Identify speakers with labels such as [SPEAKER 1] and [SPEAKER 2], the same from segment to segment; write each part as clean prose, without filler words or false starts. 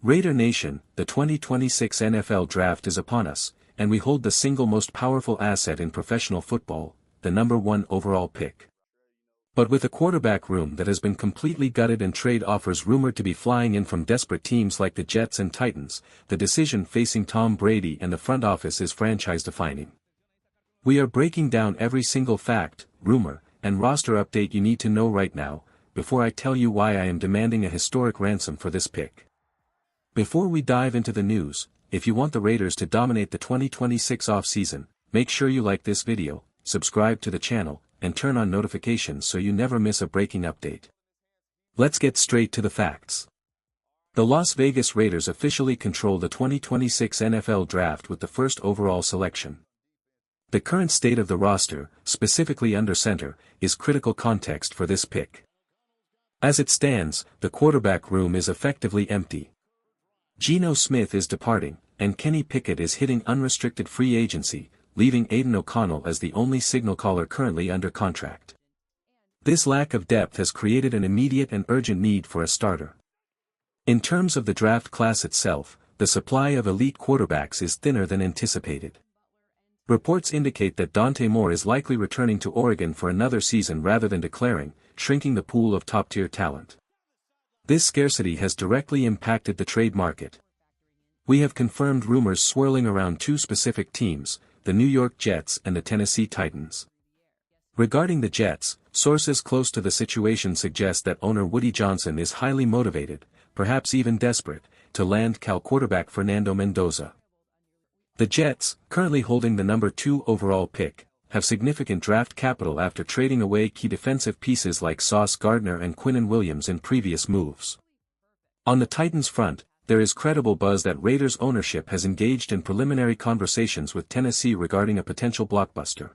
[SPEAKER 1] Raider Nation, the 2026 NFL Draft is upon us, and we hold the single most powerful asset in professional football, the number 1 overall pick. But with a quarterback room that has been completely gutted and trade offers rumored to be flying in from desperate teams like the Jets and Titans, the decision facing Tom Brady and the front office is franchise-defining. We are breaking down every single fact, rumor, and roster update you need to know right now, before I tell you why I am demanding a historic ransom for this pick. Before we dive into the news, if you want the Raiders to dominate the 2026 offseason, make sure you like this video, subscribe to the channel, and turn on notifications so you never miss a breaking update. Let's get straight to the facts. The Las Vegas Raiders officially control the 2026 NFL Draft with the first overall selection. The current state of the roster, specifically under center, is critical context for this pick. As it stands, the quarterback room is effectively empty. Geno Smith is departing, and Kenny Pickett is hitting unrestricted free agency, leaving Aidan O'Connell as the only signal caller currently under contract. This lack of depth has created an immediate and urgent need for a starter. In terms of the draft class itself, the supply of elite quarterbacks is thinner than anticipated. Reports indicate that Dante Moore is likely returning to Oregon for another season rather than declaring, shrinking the pool of top-tier talent. This scarcity has directly impacted the trade market. We have confirmed rumors swirling around two specific teams, the New York Jets and the Tennessee Titans. Regarding the Jets, sources close to the situation suggest that owner Woody Johnson is highly motivated, perhaps even desperate, to land Cal quarterback Fernando Mendoza. The Jets, currently holding the number 2 overall pick, have significant draft capital after trading away key defensive pieces like Sauce Gardner and Quinnen Williams in previous moves. On the Titans front, there is credible buzz that Raiders ownership has engaged in preliminary conversations with Tennessee regarding a potential blockbuster.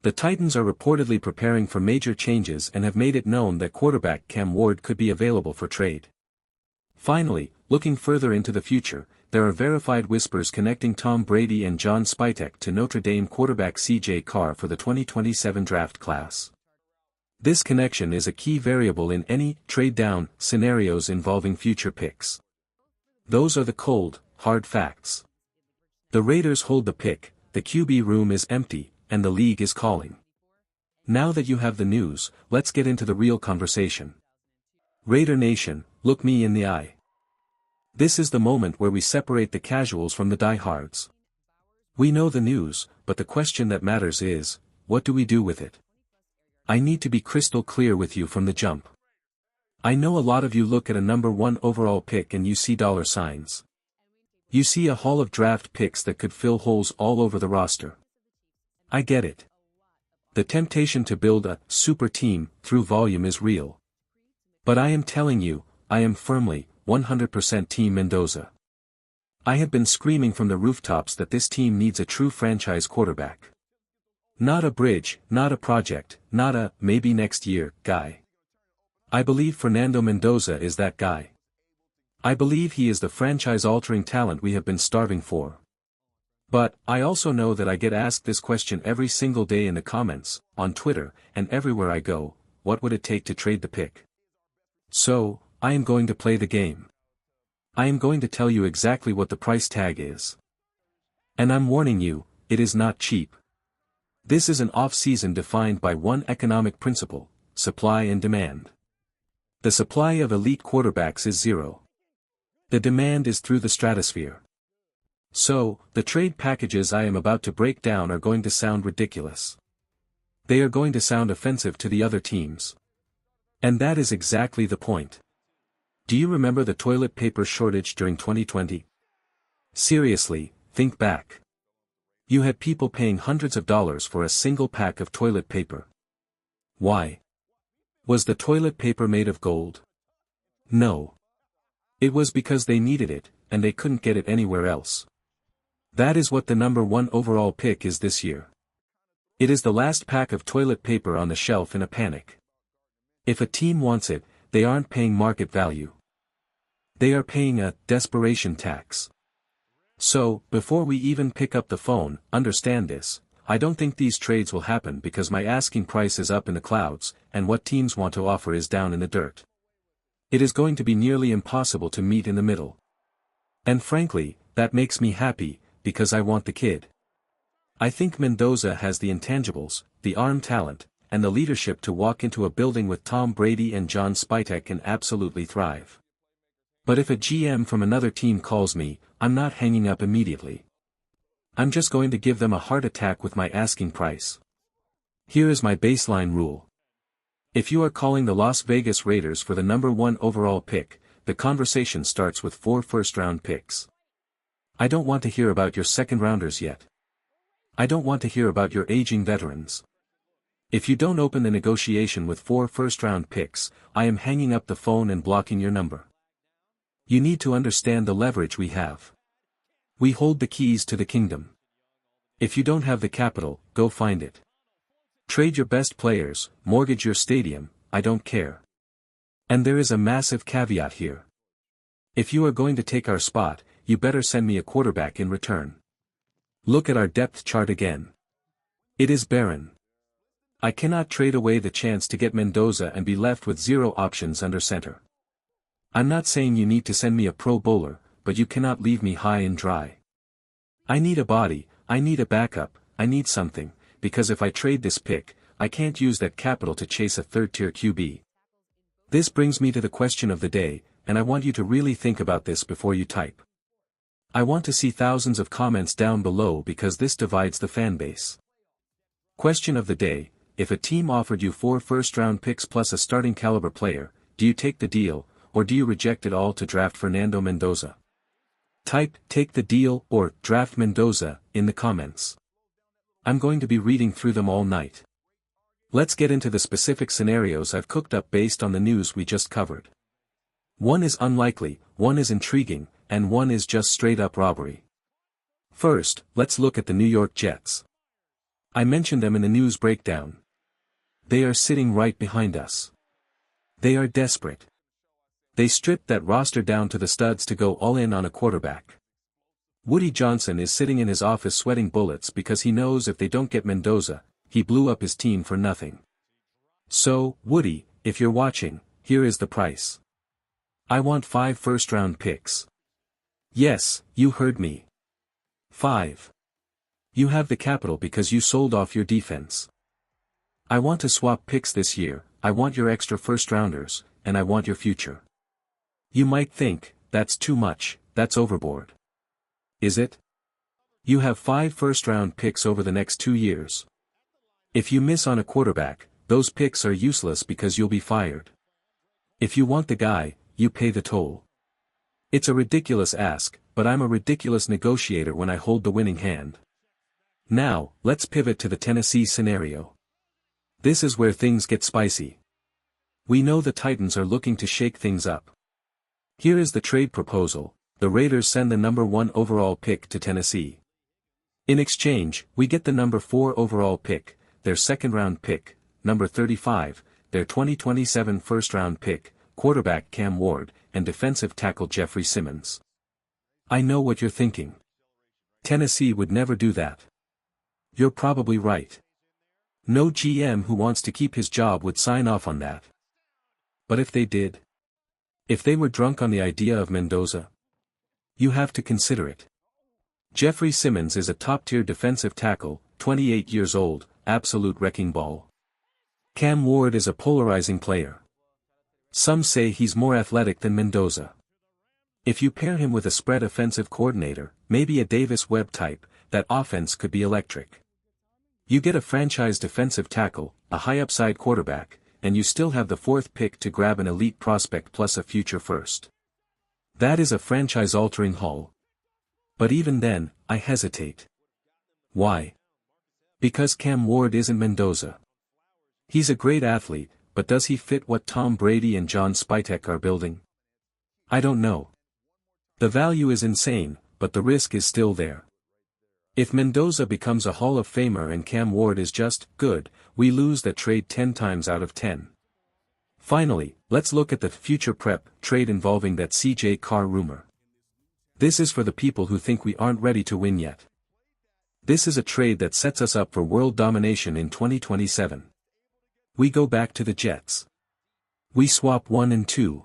[SPEAKER 1] The Titans are reportedly preparing for major changes and have made it known that quarterback Cam Ward could be available for trade. Finally, looking further into the future, there are verified whispers connecting Tom Brady and John Spytek to Notre Dame quarterback C.J. Carr for the 2027 draft class. This connection is a key variable in any trade-down scenarios involving future picks. Those are the cold, hard facts. The Raiders hold the pick, the QB room is empty, and the league is calling. Now that you have the news, let's get into the real conversation. Raider Nation, look me in the eye. This is the moment where we separate the casuals from the diehards. We know the news, but the question that matters is, what do we do with it? I need to be crystal clear with you from the jump. I know a lot of you look at a number 1 overall pick and you see dollar signs. You see a haul of draft picks that could fill holes all over the roster. I get it. The temptation to build a super team through volume is real. But I am telling you, I am firmly 100% Team Mendoza. I have been screaming from the rooftops that this team needs a true franchise quarterback. Not a bridge, not a project, not a maybe next year guy. I believe Fernando Mendoza is that guy. I believe he is the franchise-altering talent we have been starving for. But, I also know that I get asked this question every single day in the comments, on Twitter, and everywhere I go, what would it take to trade the pick? So, I am going to play the game. I am going to tell you exactly what the price tag is. And I'm warning you, it is not cheap. This is an off-season defined by one economic principle, supply and demand. The supply of elite quarterbacks is zero. The demand is through the stratosphere. So, the trade packages I am about to break down are going to sound ridiculous. They are going to sound offensive to the other teams. And that is exactly the point. Do you remember the toilet paper shortage during 2020? Seriously, think back. You had people paying hundreds of dollars for a single pack of toilet paper. Why? Was the toilet paper made of gold? No. It was because they needed it, and they couldn't get it anywhere else. That is what the number 1 overall pick is this year. It is the last pack of toilet paper on the shelf in a panic. If a team wants it, they aren't paying market value. They are paying a desperation tax. So, before we even pick up the phone, understand this, I don't think these trades will happen because my asking price is up in the clouds, and what teams want to offer is down in the dirt. It is going to be nearly impossible to meet in the middle. And frankly, that makes me happy, because I want the kid. I think Mendoza has the intangibles, the arm talent, and the leadership to walk into a building with Tom Brady and John Spytek and absolutely thrive. But if a GM from another team calls me, I'm not hanging up immediately. I'm just going to give them a heart attack with my asking price. Here is my baseline rule. If you are calling the Las Vegas Raiders for the number 1 overall pick, the conversation starts with 4 first-round picks. I don't want to hear about your second-rounders yet. I don't want to hear about your aging veterans. If you don't open the negotiation with 4 first-round picks, I am hanging up the phone and blocking your number. You need to understand the leverage we have. We hold the keys to the kingdom. If you don't have the capital, go find it. Trade your best players, mortgage your stadium, I don't care. And there is a massive caveat here. If you are going to take our spot, you better send me a quarterback in return. Look at our depth chart again. It is barren. I cannot trade away the chance to get Mendoza and be left with 0 options under center. I'm not saying you need to send me a pro bowler, but you cannot leave me high and dry. I need a body, I need a backup, I need something, because if I trade this pick, I can't use that capital to chase a third-tier QB. This brings me to the question of the day, and I want you to really think about this before you type. I want to see thousands of comments down below because this divides the fanbase. Question of the day: if a team offered you 4 first-round picks plus a starting caliber player, do you take the deal, or do you reject it all to draft Fernando Mendoza? Type "take the deal" or "draft Mendoza" in the comments. I'm going to be reading through them all night. Let's get into the specific scenarios I've cooked up based on the news we just covered. One is unlikely, one is intriguing, and one is just straight-up robbery. First, let's look at the New York Jets. I mentioned them in the news breakdown. They are sitting right behind us. They are desperate. They stripped that roster down to the studs to go all in on a quarterback. Woody Johnson is sitting in his office sweating bullets because he knows if they don't get Mendoza, he blew up his team for nothing. So, Woody, if you're watching, here is the price. I want 5 first-round picks. Yes, you heard me. 5. You have the capital because you sold off your defense. I want to swap picks this year, I want your extra first-rounders, and I want your future. You might think, that's too much, that's overboard. Is it? You have 5 first-round picks over the next 2 years. If you miss on a quarterback, those picks are useless because you'll be fired. If you want the guy, you pay the toll. It's a ridiculous ask, but I'm a ridiculous negotiator when I hold the winning hand. Now, let's pivot to the Tennessee scenario. This is where things get spicy. We know the Titans are looking to shake things up. Here is the trade proposal: the Raiders send the number 1 overall pick to Tennessee. In exchange, we get the number 4 overall pick, their second-round pick, number 35, their 2027 first-round pick, quarterback Cam Ward, and defensive tackle Jeffrey Simmons. I know what you're thinking. Tennessee would never do that. You're probably right. No GM who wants to keep his job would sign off on that. But if they did? If they were drunk on the idea of Mendoza? You have to consider it. Jeffrey Simmons is a top-tier defensive tackle, 28 years old, absolute wrecking ball. Cam Ward is a polarizing player. Some say he's more athletic than Mendoza. If you pair him with a spread offensive coordinator, maybe a Davis Webb type, that offense could be electric. You get a franchise defensive tackle, a high-upside quarterback, and you still have the 4th pick to grab an elite prospect plus a future first. That is a franchise-altering haul. But even then, I hesitate. Why? Because Cam Ward isn't Mendoza. He's a great athlete, but does he fit what Tom Brady and John Spytek are building? I don't know. The value is insane, but the risk is still there. If Mendoza becomes a Hall of Famer and Cam Ward is just good, we lose that trade 10 times out of 10. Finally, let's look at the future prep trade involving that CJ Carr rumor. This is for the people who think we aren't ready to win yet. This is a trade that sets us up for world domination in 2027. We go back to the Jets. We swap 1 and 2.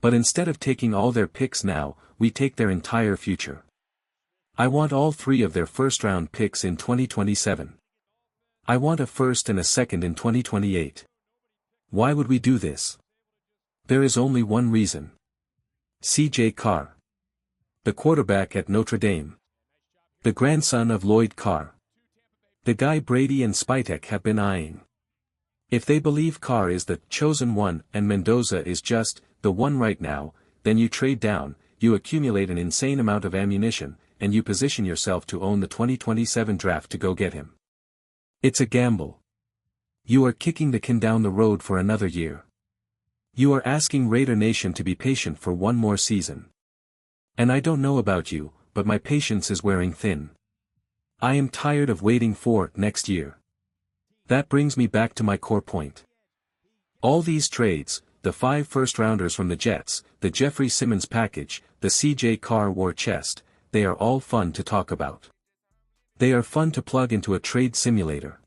[SPEAKER 1] But instead of taking all their picks now, we take their entire future. I want all 3 of their first-round picks in 2027. I want a first and a second in 2028. Why would we do this? There is only one reason. C.J. Carr. The quarterback at Notre Dame. The grandson of Lloyd Carr. The guy Brady and Spytek have been eyeing. If they believe Carr is the chosen one and Mendoza is just the one right now, then you trade down, you accumulate an insane amount of ammunition, and you position yourself to own the 2027 draft to go get him. It's a gamble. You are kicking the can down the road for another year. You are asking Raider Nation to be patient for one more season. And I don't know about you, but my patience is wearing thin. I am tired of waiting for next year. That brings me back to my core point. All these trades, the 5 first-rounders from the Jets, the Jeffrey Simmons package, the C.J. Carr war chest, they are all fun to talk about. They are fun to plug into a trade simulator.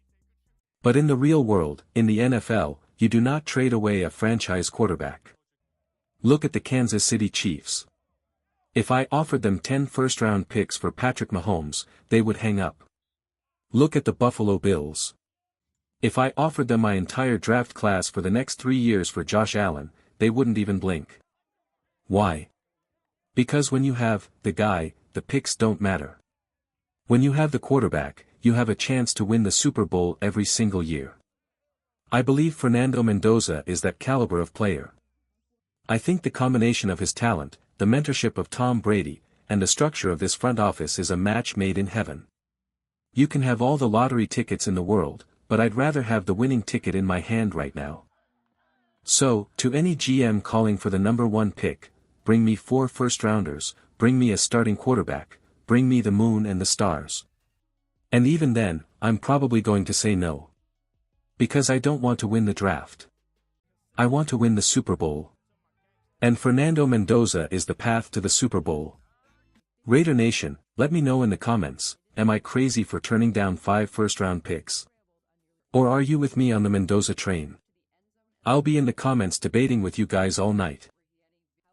[SPEAKER 1] But in the real world, in the NFL, you do not trade away a franchise quarterback. Look at the Kansas City Chiefs. If I offered them 10 first-round picks for Patrick Mahomes, they would hang up. Look at the Buffalo Bills. If I offered them my entire draft class for the next 3 years for Josh Allen, they wouldn't even blink. Why? Because when you have the guy, the picks don't matter. When you have the quarterback, you have a chance to win the Super Bowl every single year. I believe Fernando Mendoza is that caliber of player. I think the combination of his talent, the mentorship of Tom Brady, and the structure of this front office is a match made in heaven. You can have all the lottery tickets in the world, but I'd rather have the winning ticket in my hand right now. So, to any GM calling for the number 1 pick, bring me 4 first-rounders, bring me a starting quarterback, bring me the moon and the stars. And even then, I'm probably going to say no. Because I don't want to win the draft. I want to win the Super Bowl. And Fernando Mendoza is the path to the Super Bowl. Raider Nation, let me know in the comments, am I crazy for turning down 5 first-round picks? Or are you with me on the Mendoza train? I'll be in the comments debating with you guys all night.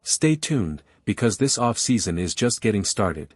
[SPEAKER 1] Stay tuned, because this off-season is just getting started.